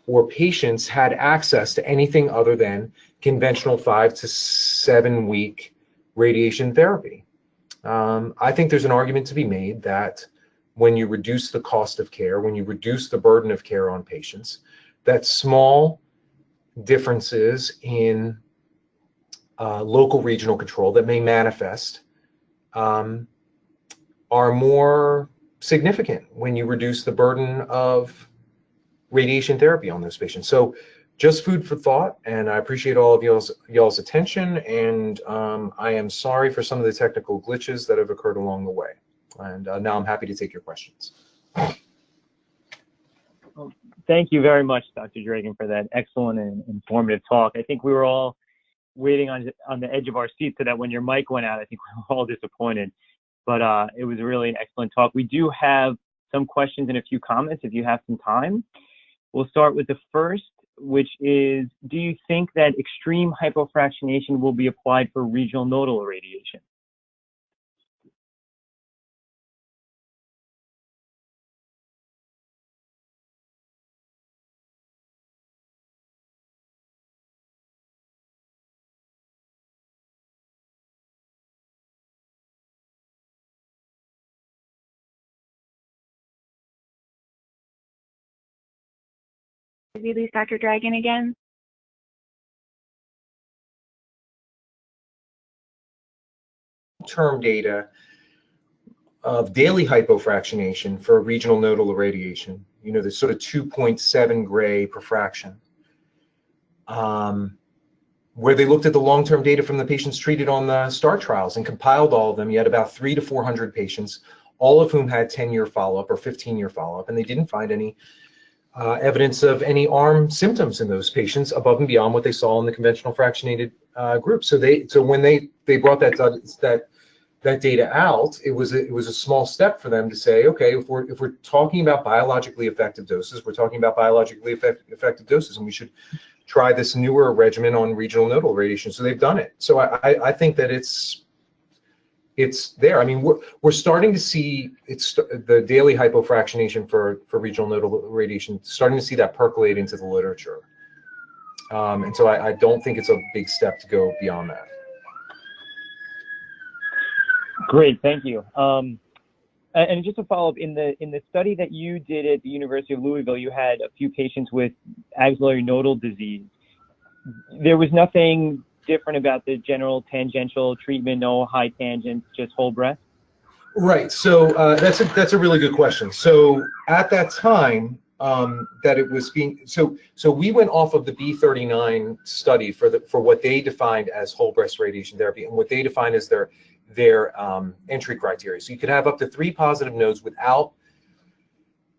or patients had access to anything other than conventional 5 to 7 week radiation therapy? I think there's an argument to be made that when you reduce the cost of care, when you reduce the burden of care on patients, that small differences in local regional control that may manifest are more significant when you reduce the burden of radiation therapy on those patients. So just food for thought, and I appreciate all of y'all's attention, and I am sorry for some of the technical glitches that have occurred along the way. And now I'm happy to take your questions. Well, thank you very much, Dr. Dragun, for that excellent and informative talk. I think we were all waiting on the edge of our seat so that when your mic went out, I think we were all disappointed. But it was really an excellent talk. We do have some questions and a few comments if you have some time. We'll start with the first, which is, do you think that extreme hypofractionation will be applied for regional nodal irradiation? Did we lose Dr. Dragun again? Term data of daily hypofractionation for regional nodal irradiation, you know, the sort of 2.7 gray per fraction, where they looked at the long-term data from the patients treated on the STAR trials and compiled all of them. You had about 300 to 400 patients, all of whom had 10-year follow-up or 15-year follow-up, and they didn't find any evidence of any ARM symptoms in those patients above and beyond what they saw in the conventional fractionated group. So when they brought that data out, it was a small step for them to say, okay, if we're talking about biologically effective doses, we're talking about biologically effective doses, and we should try this newer regimen on regional nodal radiation. So they've done it. So I think that it's there. I mean, we're starting to see the daily hypofractionation for regional nodal radiation, starting to see that percolate into the literature. And so I don't think it's a big step to go beyond that. Great, thank you. And just to follow up, in the study that you did at the University of Louisville, you had a few patients with axillary nodal disease. there was nothing different about the general tangential treatment, no high tangents, just whole breast? Right. So that's a really good question. So at that time, that it was being so we went off of the B39 study for what they defined as whole breast radiation therapy, and what they defined as their entry criteria. So you could have up to 3 positive nodes without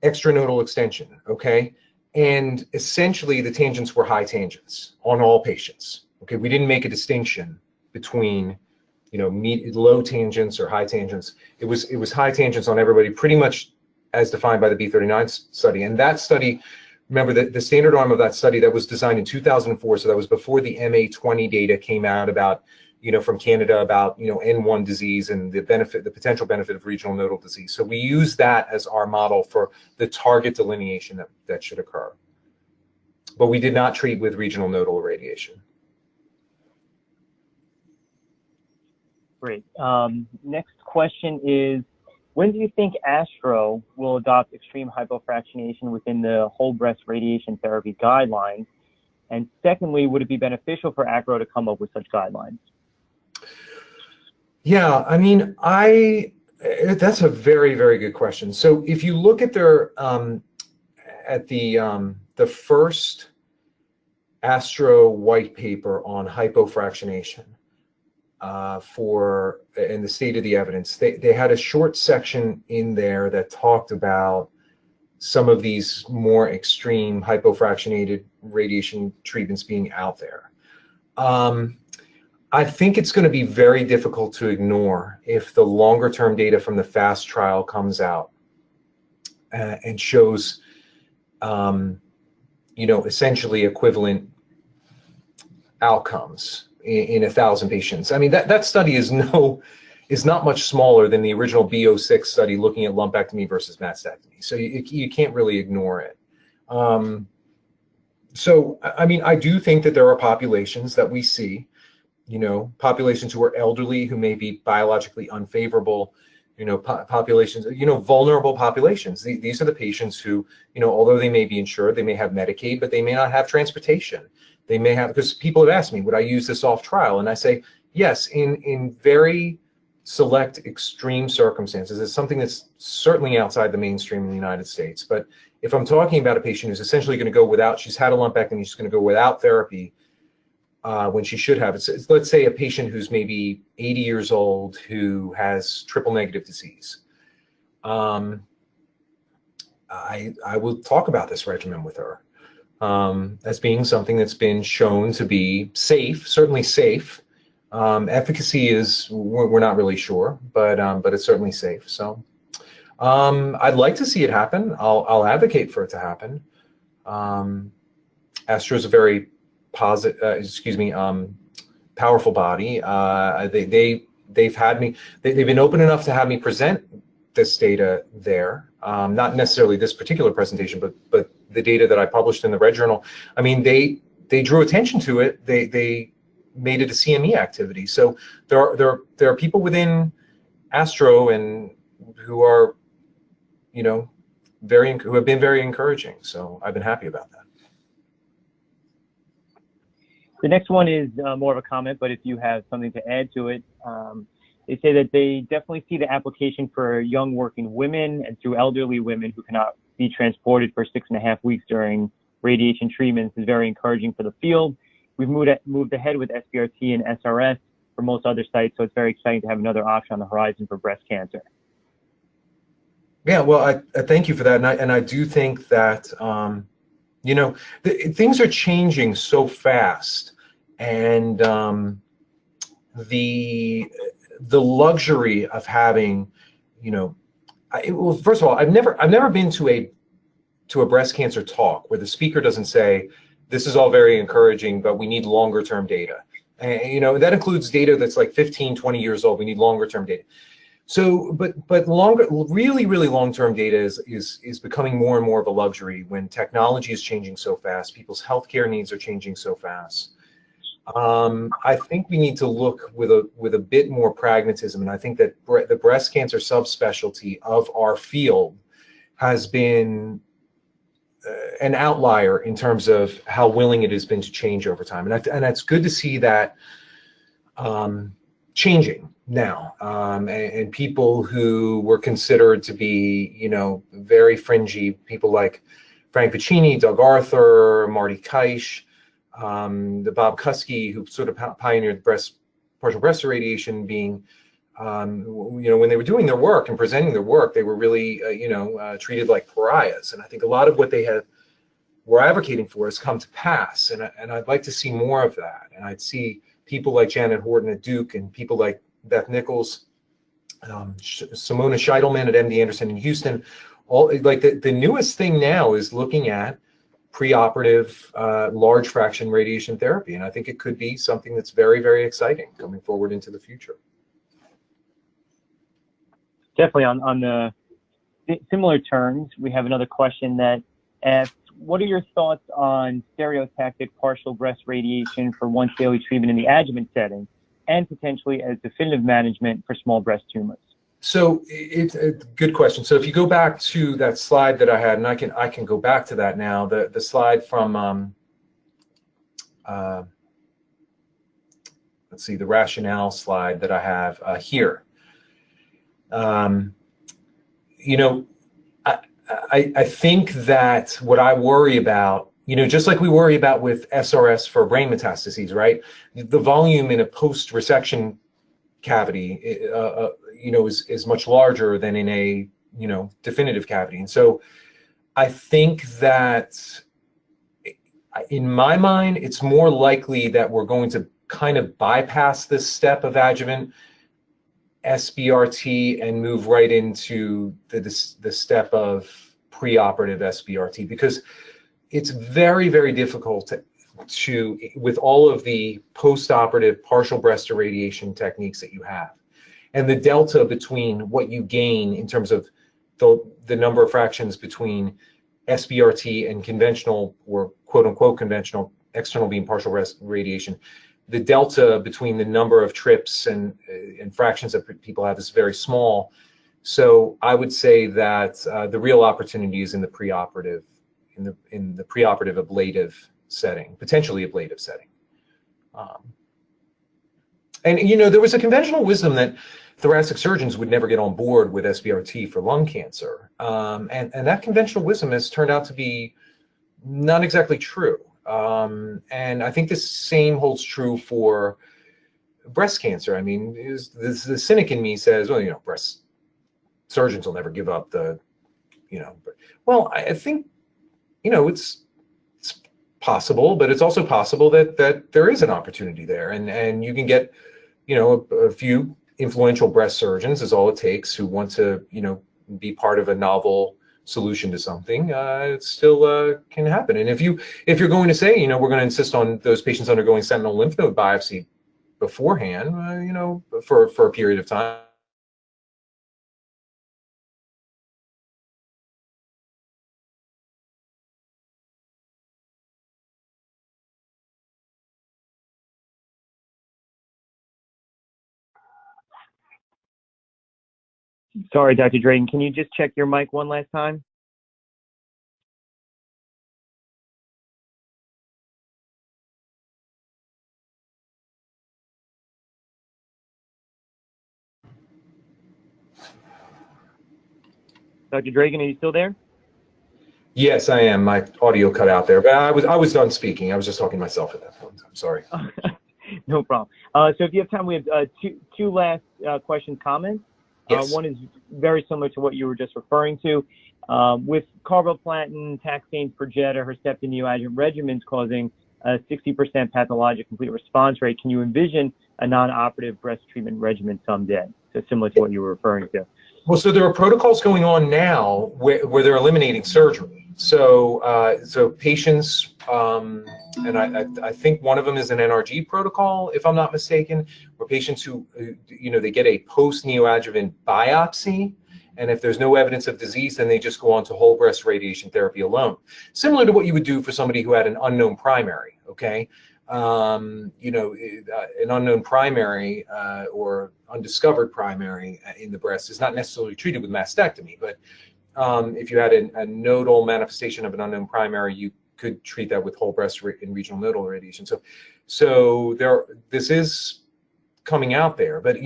extranodal extension. Okay. And essentially the tangents were high tangents on all patients. Okay. We didn't make a distinction between, you know, low tangents or high tangents. It was high tangents on everybody, pretty much as defined by the B39 study. And that study, remember that the standard arm of that study, that was designed in 2004, so that was before the MA20 data came out about, you know, from Canada about, you know, N1 disease and the potential benefit of regional nodal disease. So we use that as our model for the target delineation that should occur. But we did not treat with regional nodal irradiation. Great. Next question is, when do you think ASTRO will adopt extreme hypofractionation within the whole breast radiation therapy guidelines? And secondly, would it be beneficial for ACRO to come up with such guidelines? Yeah, I mean, that's a very, very good question. So if you look at their the first ASTRO white paper on hypofractionation, in the state of the evidence, they had a short section in there that talked about some of these more extreme hypofractionated radiation treatments being out there. I think it's going to be very difficult to ignore if the longer term data from the FAST trial comes out and shows, you know, essentially equivalent outcomes in 1,000 patients. I mean, that study is not much smaller than the original B06 study looking at lumpectomy versus mastectomy. So you can't really ignore it. So, I mean, I do think that there are populations that we see, you know, populations who are elderly, who may be biologically unfavorable, you know, populations, you know, vulnerable populations. These are the patients who, you know, although they may be insured, they may have Medicaid, but they may not have transportation. They may have, because people have asked me, would I use this off trial? And I say, yes, in very select extreme circumstances. It's something that's certainly outside the mainstream in the United States. But if I'm talking about a patient who's essentially going to go without, she's had a lumpectomy, she's going to go without therapy when she should have. It's, let's say, a patient who's maybe 80 years old who has triple negative disease. I will talk about this regimen with her as being something that's been shown to be safe, certainly safe. Efficacy is, we're not really sure, but it's certainly safe. So I'd like to see it happen. I'll advocate for it to happen. ASTRO is a very powerful body. They've been open enough to have me present this data there. Not necessarily this particular presentation, but the data that I published in the Red Journal. I mean, they drew attention to it. They made it a CME activity. So there are people within ASTRO and who are, you know, who have been very encouraging. So I've been happy about that. The next one is more of a comment, but if you have something to add to it, they say that they definitely see the application for young working women and through elderly women who cannot be transported for 6.5 weeks during radiation treatments is very encouraging for the field. We've moved ahead with SBRT and SRS for most other sites, so it's very exciting to have another option on the horizon for breast cancer. Yeah, well, I thank you for that, and I do think that you know, things are changing so fast, and the luxury of having, you know, well, first of all, I've never been to a breast cancer talk where the speaker doesn't say, this is all very encouraging, but we need longer term data. And, you know, that includes data that's like 15, 20 years old. We need longer term data. So, but really long-term data is becoming more and more of a luxury when technology is changing so fast. People's healthcare needs are changing so fast. I think we need to look with a bit more pragmatism, and I think that the breast cancer subspecialty of our field has been an outlier in terms of how willing it has been to change over time, and that's good to see that changing now. And people who were considered to be, very fringy, people like Frank Vicini, Doug Arthur, Marty Keish, the Bob Kuski, who sort of pioneered partial breast irradiation, being, when they were doing their work and presenting their work, they were really, treated like pariahs. And I think a lot of what they were advocating for has come to pass. And I'd like to see more of that. And I'd see people like Janet Horton at Duke and people like Beth Nichols, Simona Scheitelman at MD Anderson in Houston. All like the newest thing now is looking at preoperative large fraction radiation therapy, and I think it could be something that's very, very exciting coming forward into the future. Definitely on the similar terms, we have another question that asks, what are your thoughts on stereotactic partial breast radiation for once daily treatment in the adjuvant setting and potentially as definitive management for small breast tumors? So it's a good question. So if you go back to that slide that I had, and I can go back to that now, the slide from let's see, the rationale slide that I have here. I think that what I worry about, just like we worry about with SRS for brain metastases, right? The volume in a post-resection cavity, is much larger than in a, definitive cavity. And so I think that in my mind, it's more likely that we're going to kind of bypass this step of adjuvant SBRT and move right into the step of preoperative SBRT, because it's very, very difficult to with all of the postoperative partial breast irradiation techniques that you have, and the delta between what you gain in terms of the number of fractions between SBRT and conventional, or quote unquote conventional, external beam partial breast radiation, the delta between the number of trips and fractions that people have is very small. So I would say that the real opportunity is in the preoperative, in the preoperative ablative setting, potentially ablative setting. And there was a conventional wisdom that thoracic surgeons would never get on board with SBRT for lung cancer, and that conventional wisdom has turned out to be not exactly true. And I think the same holds true for breast cancer. I mean, the cynic in me says, well, breast surgeons will never give up the, well, I think, it's possible, but it's also possible that there is an opportunity there, and you can get, a few influential breast surgeons is all it takes who want to, be part of a novel solution to something. It still can happen. And if you're going to say, we're going to insist on those patients undergoing sentinel lymph node biopsy beforehand, for a period of time. Sorry, Dr. Dragun, can you just check your mic one last time? Dr. Dragun, are you still there? Yes, I am. My audio cut out there, but I was done speaking. I was just talking to myself at that point. I'm sorry. No problem. So if you have time, we have two last questions, comments. Yes. One is very similar to what you were just referring to. With carboplatin, taxanes, Perjeta, Herceptin neoadjuvant regimens causing a 60% pathologic complete response rate, can you envision a non-operative breast treatment regimen someday? So similar to what you were referring to. Well, so there are protocols going on now where they're eliminating surgery. So patients, and I think one of them is an NRG protocol, if I'm not mistaken, where patients who they get a post-neoadjuvant biopsy, and if there's no evidence of disease, then they just go on to whole breast radiation therapy alone. Similar to what you would do for somebody who had an unknown primary, okay? An unknown primary or undiscovered primary in the breast is not necessarily treated with mastectomy, but If you had a nodal manifestation of an unknown primary, you could treat that with whole breast and regional nodal radiation. So this is coming out there, but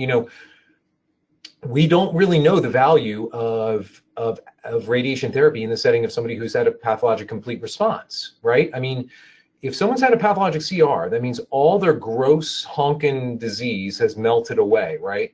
we don't really know the value of radiation therapy in the setting of somebody who's had a pathologic complete response, right? I mean, if someone's had a pathologic CR, that means all their gross honkin' disease has melted away, right?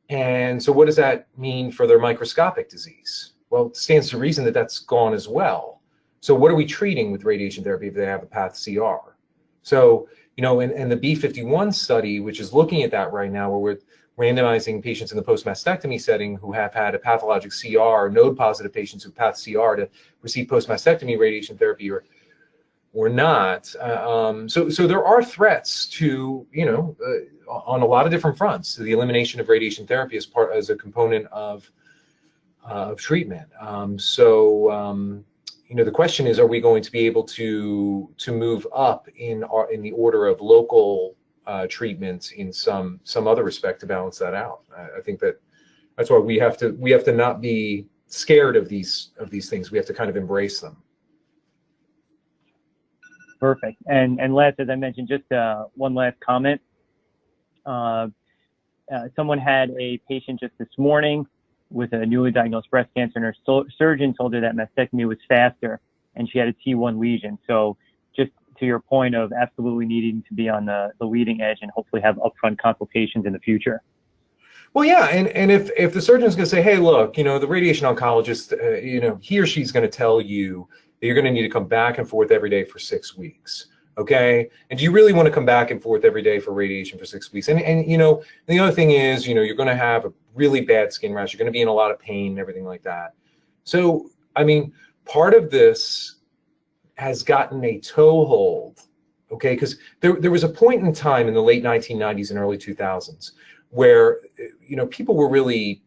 And so what does that mean for their microscopic disease? Well, it stands to reason that that's gone as well. So what are we treating with radiation therapy if they have a path CR? So, and the B51 study, which is looking at that right now, where we're randomizing patients in the post-mastectomy setting who have had a pathologic CR, node-positive patients who path CR to receive post-mastectomy radiation therapy or not. So there are threats to, on a lot of different fronts, to the elimination of radiation therapy as a component of treatment. The question is, are we going to be able to move up in the order of local treatments in some other respect to balance that out? I think that's why we have to not be scared of these things. We have to kind of embrace them. Perfect. And last, as I mentioned, just one last comment. Someone had a patient just this morning with a newly diagnosed breast cancer, and her surgeon told her that mastectomy was faster, and she had a T1 lesion. So just to your point of absolutely needing to be on the leading edge and hopefully have upfront consultations in the future. Well, yeah, and if the surgeon's going to say, hey, look, the radiation oncologist, he or she's going to tell you that you're going to need to come back and forth every day for 6 weeks. Okay, and do you really want to come back and forth every day for radiation for 6 weeks? And the other thing is, you're going to have a really bad skin rash. You're going to be in a lot of pain and everything like that. So, I mean, part of this has gotten a toehold, okay? Because there was a point in time in the late 1990s and early 2000s where, people were really,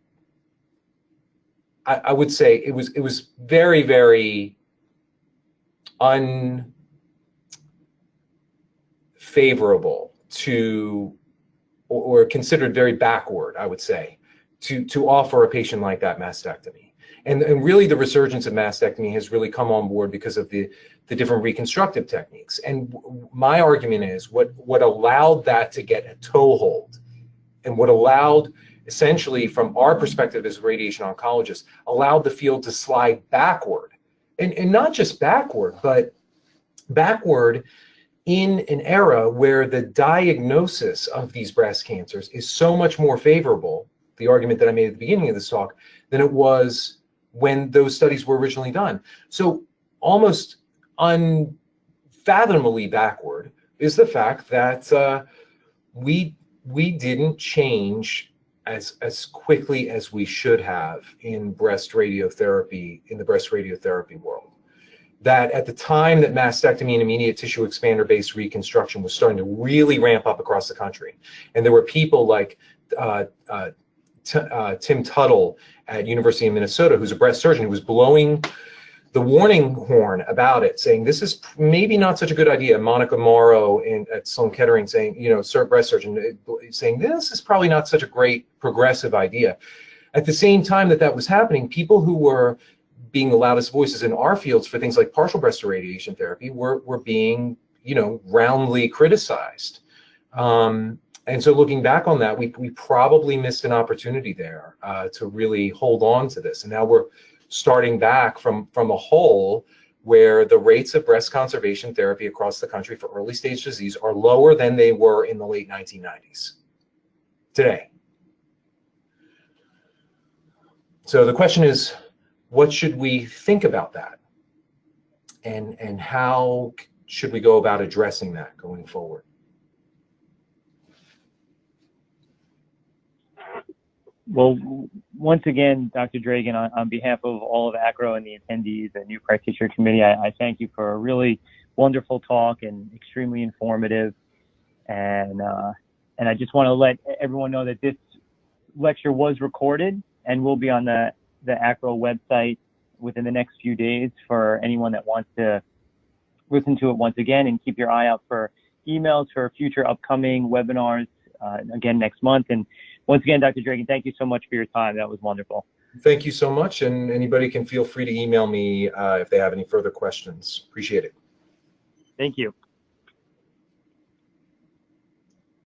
I would say it was very, very unfavorable to, or considered very backward, I would say, to offer a patient like that mastectomy. And really the resurgence of mastectomy has really come on board because of the different reconstructive techniques. And my argument is what allowed that to get a toehold, and what allowed, essentially from our perspective as radiation oncologists, allowed the field to slide backward. And not just backward, but backward in an era where the diagnosis of these breast cancers is so much more favorable, the argument that I made at the beginning of this talk, than it was when those studies were originally done. So almost unfathomably backward is the fact that we didn't change as quickly as we should have in breast radiotherapy, in the breast radiotherapy world. That at the time that mastectomy and immediate tissue expander-based reconstruction was starting to really ramp up across the country, and there were people like Tim Tuttle at University of Minnesota, who's a breast surgeon, who was blowing the warning horn about it, saying this is maybe not such a good idea. Monica Morrow at Sloan Kettering saying, breast surgeon, saying this is probably not such a great progressive idea. At the same time that was happening, people who were being the loudest voices in our fields for things like partial breast irradiation therapy were being, roundly criticized. And so looking back on that, we probably missed an opportunity there to really hold on to this. And now we're starting back from a hole where the rates of breast conservation therapy across the country for early stage disease are lower than they were in the late 1990s today. So the question is, what should we think about that? And how should we go about addressing that going forward? Well, once again, Dr. Dragun, on behalf of all of ACRO and the attendees and new practitioner committee, I thank you for a really wonderful talk and extremely informative. And I just want to let everyone know that this lecture was recorded and will be on the ACRO website within the next few days for anyone that wants to listen to it once again, and keep your eye out for emails for future upcoming webinars again next month. And once again, Dr. Dragun, thank you so much for your time. That was wonderful. Thank you so much, and anybody can feel free to email me if they have any further questions. Appreciate it. Thank you.